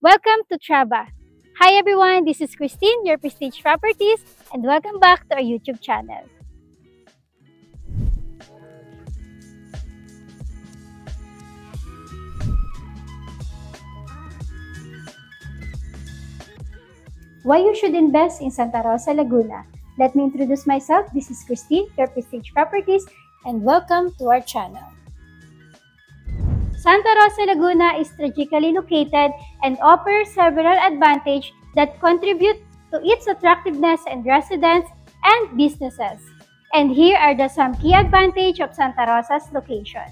Welcome to Traba. Hi everyone, this is Christine, your Prestige Properties, and welcome back to our YouTube channel. Why you should invest in Santa Rosa, Laguna? Let me introduce myself. This is Christine, your Prestige Properties, and welcome to our channel. Santa Rosa, Laguna is strategically located and offers several advantages that contribute to its attractiveness in residents and businesses. And here are some key advantages of Santa Rosa's location.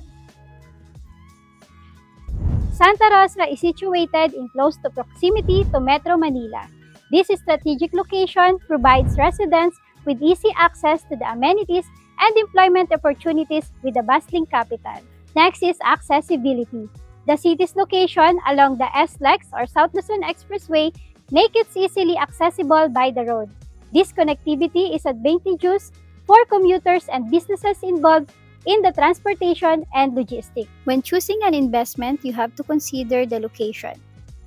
Santa Rosa is situated in close proximity to Metro Manila. This strategic location provides residents with easy access to the amenities and employment opportunities with the bustling capital. Next is accessibility. The city's location along the SLEX or South Luzon Expressway makes it easily accessible by the road. This connectivity is advantageous for commuters and businesses involved in the transportation and logistics. When choosing an investment, you have to consider the location.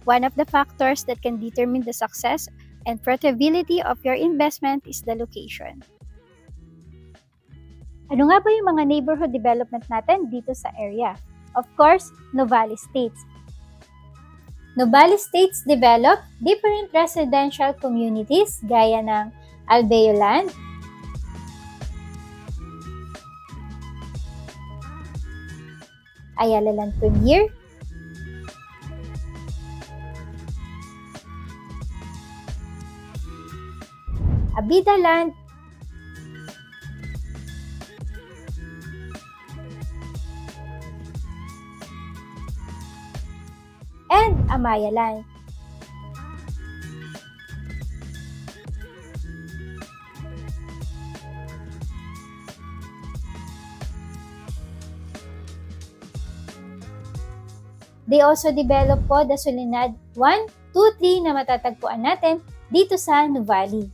One of the factors that can determine the success and profitability of your investment is the location. Ano nga ba yung mga neighborhood development natin dito sa area? Of course, Nuvali Estates. Nuvali Estates develop different residential communities gaya ng Albeo Land, Ayala Land Premier, Abida Land, and Amaya Land. They also develop po the Soledad 1, 2, 3 na matatagpuan natin dito sa Nuvali.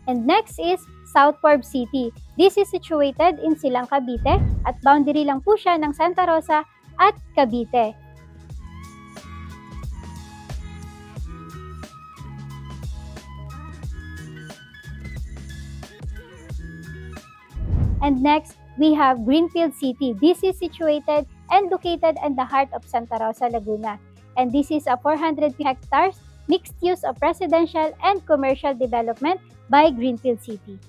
And next is South Forbes City. This is situated in Silang, Cavite at boundary lang po siya ng Santa Rosa at Cavite. And next, we have Greenfield City. This is situated and located in the heart of Santa Rosa, Laguna. And this is a 400 hectares mixed use of residential and commercial development by Greenfield City.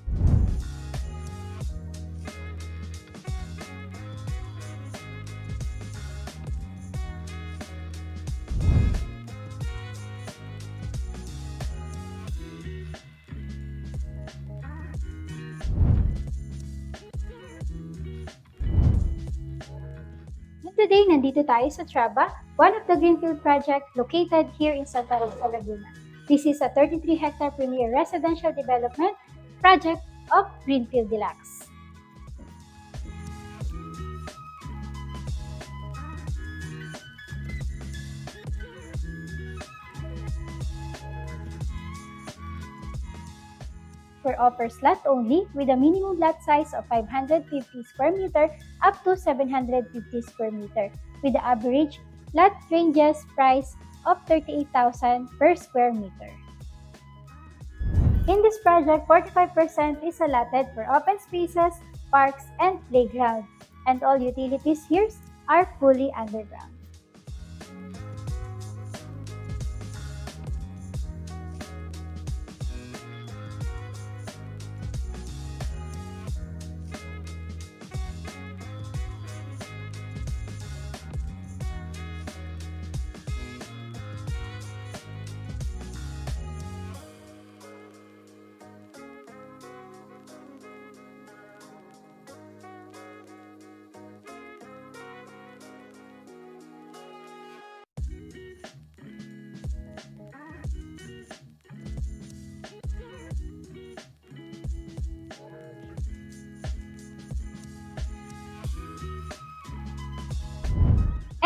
Today, nandito tayo sa Traba, one of the Greenfield project located here in Santa Rosa, Laguna. This is a 33-hectare premier residential development project of Greenfield Deluxe. For offers lot only with a minimum lot size of 550 square meter up to 750 square meter with the average lot ranges price of 38,000 per square meter. In this project, 45% is allotted for open spaces, parks, and playground, and all utilities here are fully underground.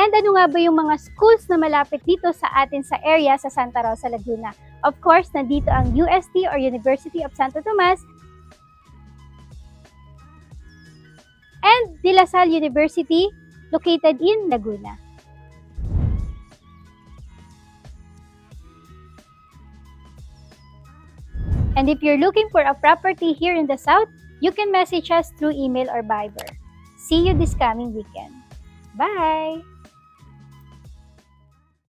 And ano nga ba yung mga schools na malapit dito sa atin sa area sa Santa Rosa, Laguna? Of course, nandito ang UST or University of Santo Tomas and De La Salle University located in Laguna. And if you're looking for a property here in the South, you can message us through email or Viber. See you this coming weekend. Bye!